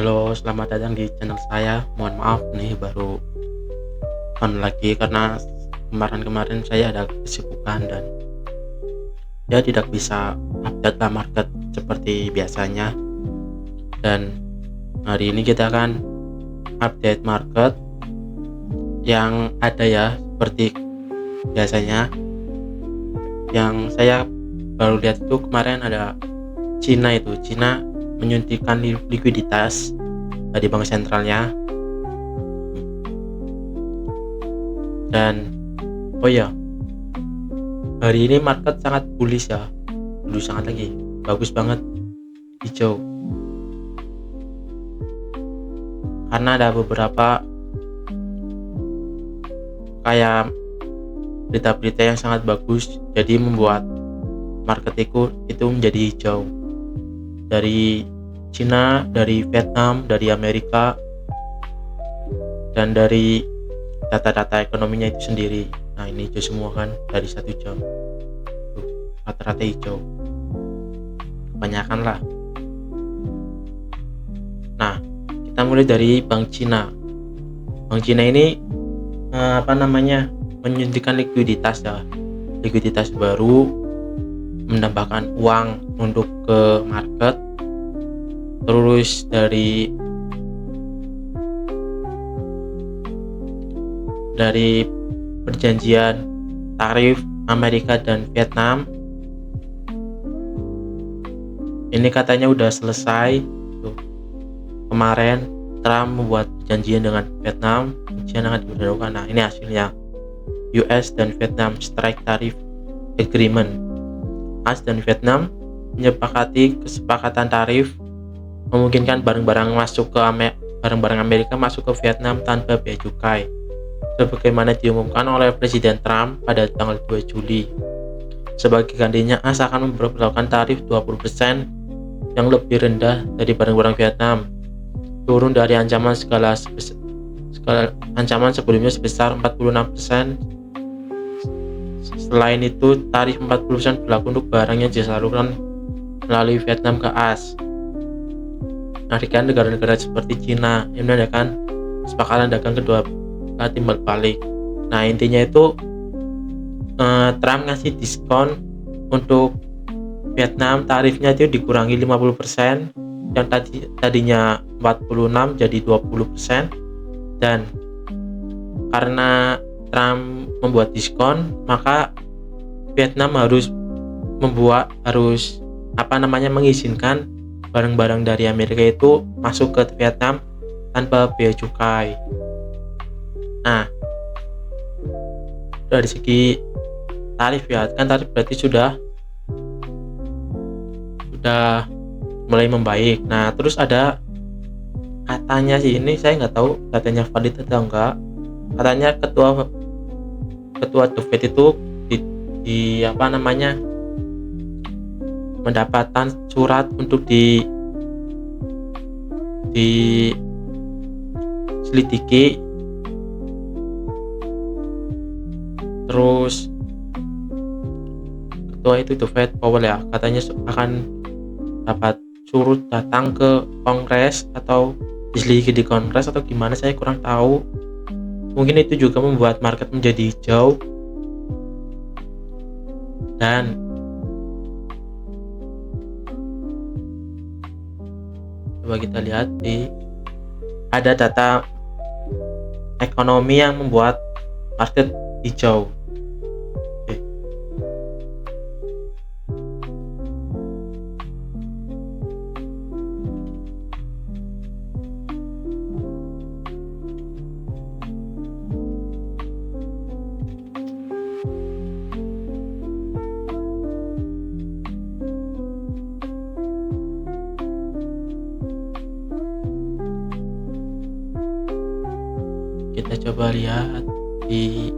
Halo, selamat datang di channel saya. Mohon maaf nih baru on lagi karena kemarin-kemarin saya ada kesibukan dan ya tidak bisa update lah market seperti biasanya. Dan hari ini kita akan update market yang ada ya seperti biasanya. Yang saya baru lihat itu kemarin ada Cina menyuntikkan likuiditas dari bank sentralnya. Dan oh ya, hari ini market sangat bullish ya, bullish sangat lagi, bagus banget, hijau, karena ada beberapa kayak berita-berita yang sangat bagus, jadi membuat market itu menjadi hijau. Dari Cina, dari Vietnam, dari Amerika, dan dari data-data ekonominya itu sendiri. Nah, ini hijau semua kan dari 1 jam. Rata-rata hijau. Kebanyakan lah. Nah, kita mulai dari Bank Cina. Bank Cina ini menyuntikkan likuiditas ya. Likuiditas baru, menambahkan uang untuk ke market. Terus dari perjanjian tarif Amerika dan Vietnam ini katanya udah selesai tuh. Kemarin Trump membuat perjanjian dengan Vietnam, perjanjian akan diberlakukan. Nah, ini hasilnya. US dan Vietnam Strike Tariff Agreement. US dan Vietnam menyepakati kesepakatan tarif memungkinkan barang-barang Amerika masuk ke Vietnam tanpa bea cukai, sebagaimana diumumkan oleh Presiden Trump pada tanggal 2 Juli. Sebagai gantinya, AS akan memperlakukan tarif 20% yang lebih rendah dari barang-barang Vietnam, turun dari ancaman skala ancaman sebelumnya sebesar 46%. Selain itu, tarif 40% berlaku untuk barang yang disalurkan melalui Vietnam ke AS. Menarikkan, negara-negara seperti Cina yang menandakan kesepakatan dagang kedua timbal balik. Nah, intinya itu Trump ngasih diskon untuk Vietnam, tarifnya itu dikurangi 50%, yang tadinya 46 jadi 20%. Dan karena Trump membuat diskon, maka Vietnam harus mengizinkan barang-barang dari Amerika itu masuk ke Vietnam tanpa bea cukai. Nah, dari segi tarif ya, kan tarif berarti sudah mulai membaik. Nah, terus ada katanya sih, ini saya nggak tahu katanya valid atau enggak. Katanya ketua The Fed itu mendapatkan surat untuk diselidiki. Terus ketua itu The Fed Powell ya, katanya akan dapat suruh datang ke Kongres atau diselidiki di Kongres atau gimana, saya kurang tahu. Mungkin itu juga membuat market menjadi hijau. Dan coba kita lihat, ada data ekonomi yang membuat market hijau. Kita coba lihat di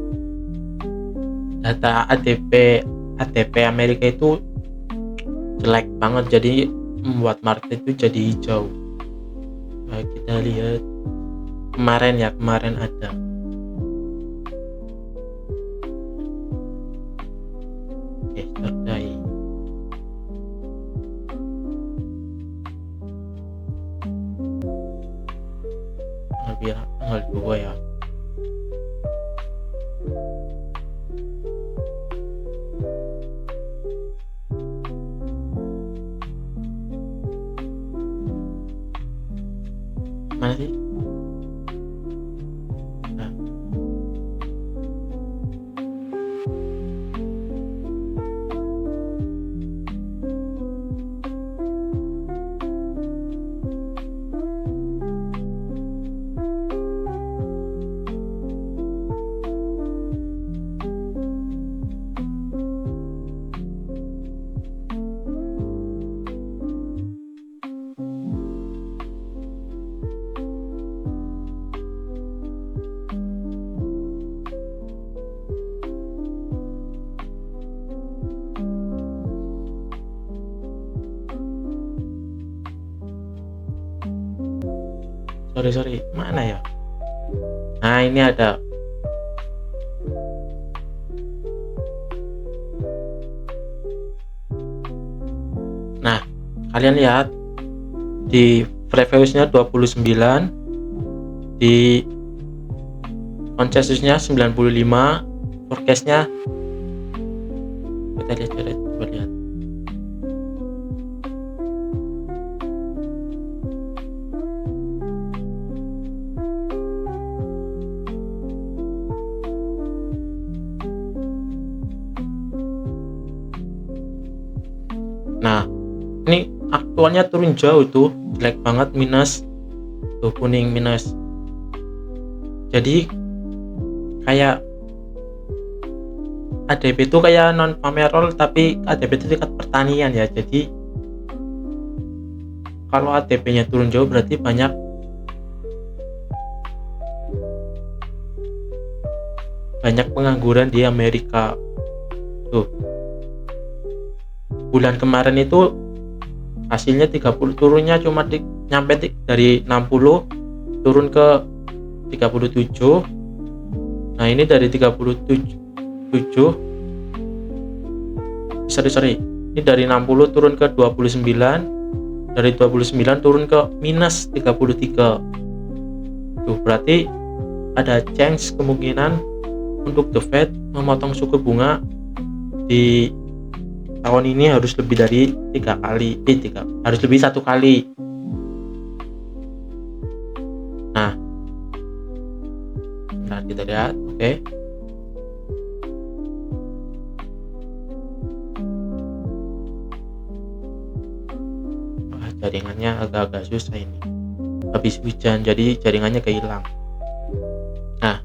data ADP Amerika itu jelek banget, jadi membuat market itu jadi hijau. Nah, kita lihat kemarin ada yesterday. perkiraan tanggal 2 ya. Mana sih? Nah, sorry, mana ya? Nah, ini ada. Nah, kalian lihat di previous-nya 29, di consensusnya 95, forecast-nya kita lihat, coba lihat. Nah, ini aktualnya turun jauh tuh, jelek banget, minus tuh, kuning minus. Jadi kayak ADP itu kayak non pamerol, tapi ADP itu tingkat pertanian ya. Jadi kalau ADP-nya turun jauh berarti banyak pengangguran di Amerika. Tuh, bulan kemarin itu hasilnya 30, turunnya cuma nyampe dari 60 turun ke 37. Nah, ini dari 37 sorry, ini dari 60 turun ke 29, dari 29 turun ke minus 33. Tuh, berarti ada chance kemungkinan untuk The Fed memotong suku bunga di tahun ini harus lebih dari 3 kali, harus lebih 1 kali. Nah, kita lihat, oke. Wah, jaringannya agak-agak susah ini. Habis hujan, jadi jaringannya kehilang. Nah,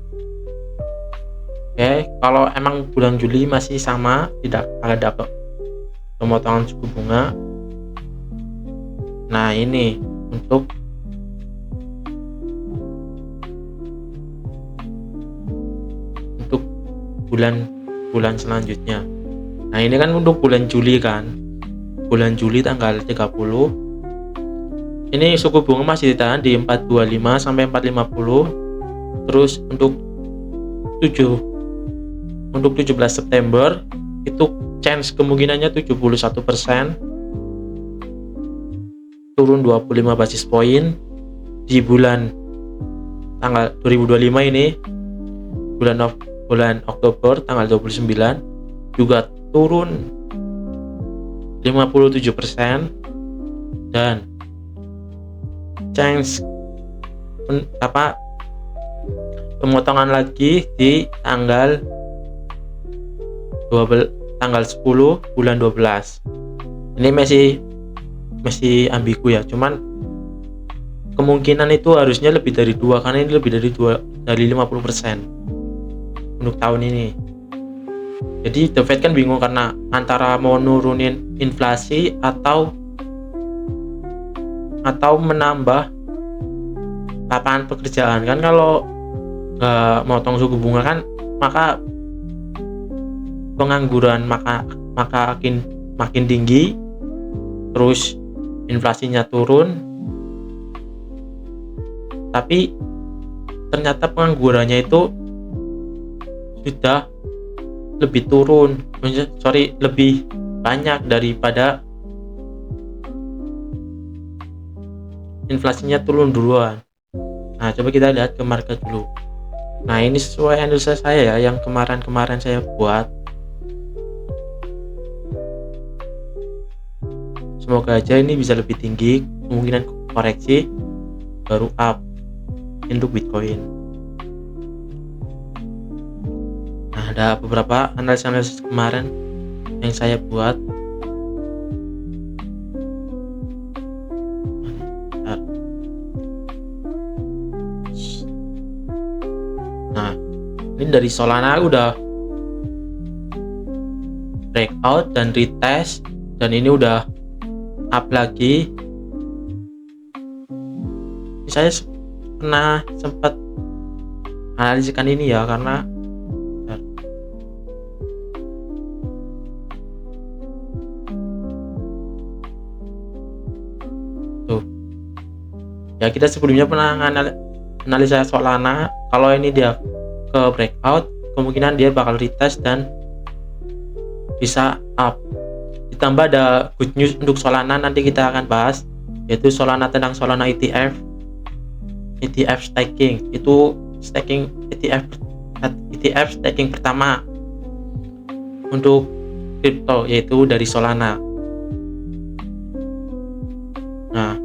oke, kalau emang bulan Juli masih sama, tidak ada pemotongan suku bunga. Nah, ini untuk bulan selanjutnya. Nah, ini kan untuk bulan Juli kan. Bulan Juli tanggal 30. Ini suku bunga masih ditahan di 425 sampai 450. Terus untuk 17 September itu chance kemungkinannya 71%, turun 25 basis point. Di bulan tanggal 2025 ini, bulan Oktober tanggal 29 juga turun 57%, dan chance pemotongan lagi di tanggal 10 bulan 12. Ini masih ambigu ya, cuman kemungkinan itu harusnya lebih dari 2, karena ini lebih dari 50% untuk tahun ini. Jadi The Fed kan bingung karena antara mau nurunin inflasi atau menambah lapangan pekerjaan. Kan kalau nggak motong suku bunga kan, maka pengangguran makin tinggi, terus inflasinya turun, tapi ternyata penganggurannya itu sudah lebih banyak daripada inflasinya turun duluan. Nah, coba kita lihat ke market dulu. Nah, ini sesuai analisa saya ya, yang kemarin-kemarin saya buat. Semoga aja ini bisa lebih tinggi, kemungkinan koreksi baru up untuk Bitcoin. Nah, ada beberapa analisis kemarin yang saya buat. Nah, ini dari Solana udah breakout dan retest, dan ini udah up lagi. Saya pernah sempat analiskan ini ya, karena tuh ya, kita sebelumnya pernah analisa Solana. Kalau ini dia ke breakout, kemungkinan dia bakal retest dan bisa up. Ditambah ada good news untuk Solana, nanti kita akan bahas, yaitu Solana tentang Solana ETF staking. Itu staking ETF staking pertama untuk crypto, yaitu dari Solana. Nah,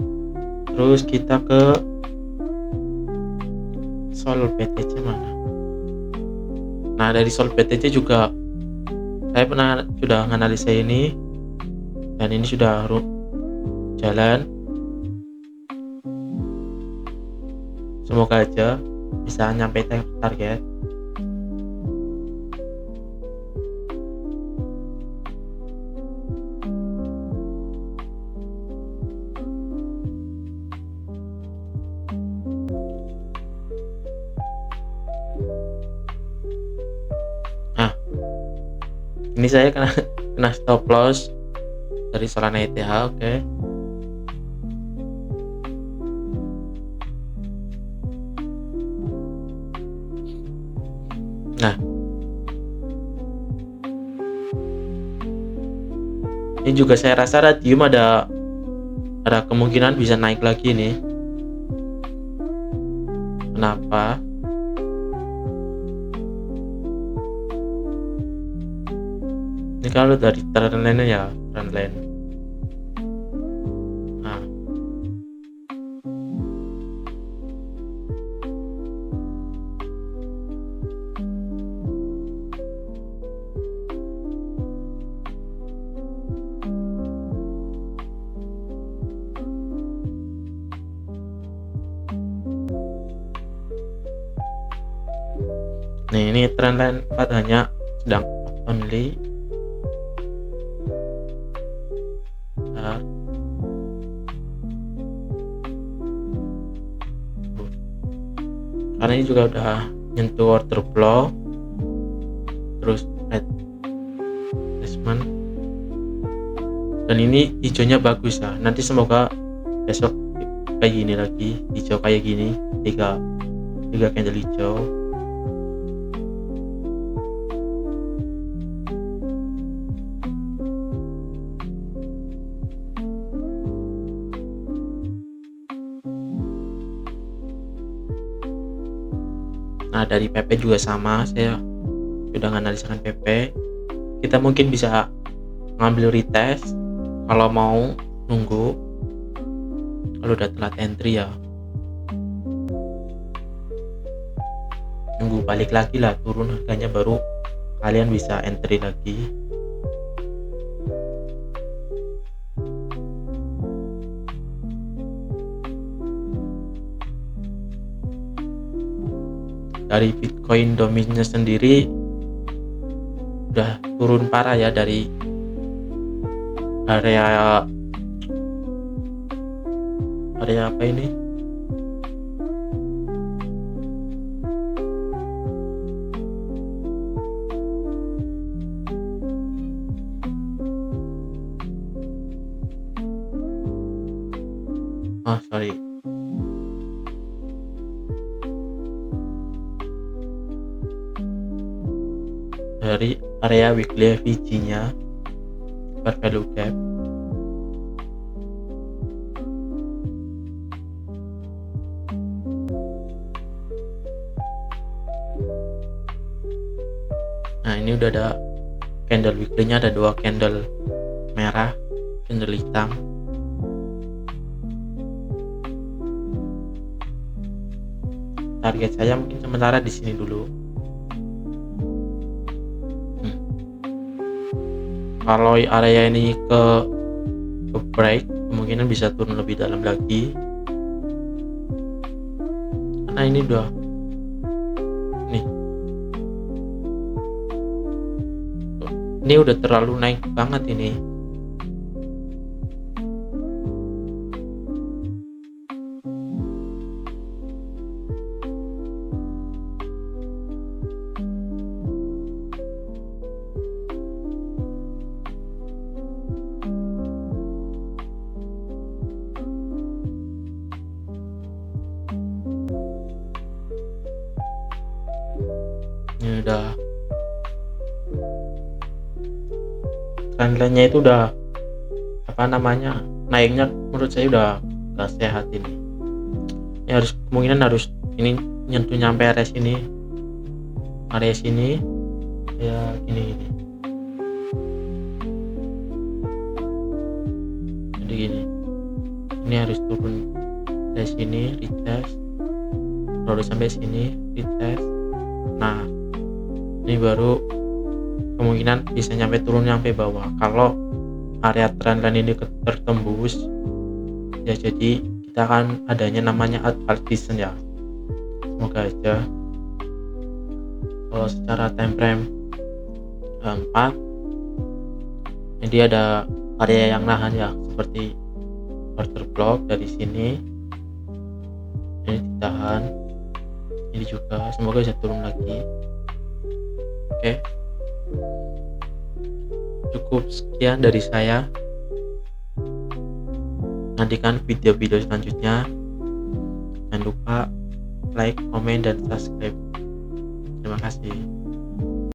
terus kita ke Sol BTC mana? Nah, dari Sol BTC juga saya pernah sudah menganalisa ini, dan ini sudah jalan. Semoga aja bisa nyampe target. Nah, ini saya kena stop loss dari Solana ETH. Oke. Nah, ini juga saya rasa Radium ada kemungkinan bisa naik lagi nih. Kenapa? Ini kalau dari trendline ya, trendline. Nih, ini trendline 4 hanya sedang only. Karena ini juga udah nyentuh order flow, terus red placement, dan ini hijaunya bagus ya. Nanti semoga besok kayak gini lagi, hijau kayak gini, tiga candle hijau. Nah, dari PP juga sama, saya sudah menganalisakan PP. Kita mungkin bisa ngambil retest kalau mau nunggu, kalau udah telat entry ya nunggu balik lagi lah, turun harganya, baru kalian bisa entry lagi. Dari Bitcoin dominnya sendiri udah turun parah ya, dari area apa ini, sorry, dari area weekly FVG nya per value gap. ini udah ada candle weekly-nya, ada 2 candle merah, candle hitam. Target saya mungkin sementara di sini dulu. Kalau area ini ke break, kemungkinan bisa turun lebih dalam lagi. Karena ini udah nih. Ini udah terlalu naik banget ini. Ini udah trendline-nya itu udah naiknya menurut saya udah gak sehat ini. Ini kemungkinan harus ini nyentuh nyampe area sini ya gini. Jadi gini, ini harus turun dari sini, retest, lalu sampai sini, retest. Nah, ini baru kemungkinan bisa turun nyampe bawah. Kalau area trendline ini tertembus ya, jadi kita akan adanya namanya upward descent ya. Semoga aja. Kalau secara time frame 4 jadi ada area yang nahan ya, seperti order block dari sini, ini ditahan, ini juga semoga bisa turun lagi. Oke, cukup sekian dari saya. Nantikan video-video selanjutnya. Jangan lupa like, komen, dan subscribe. Terima kasih.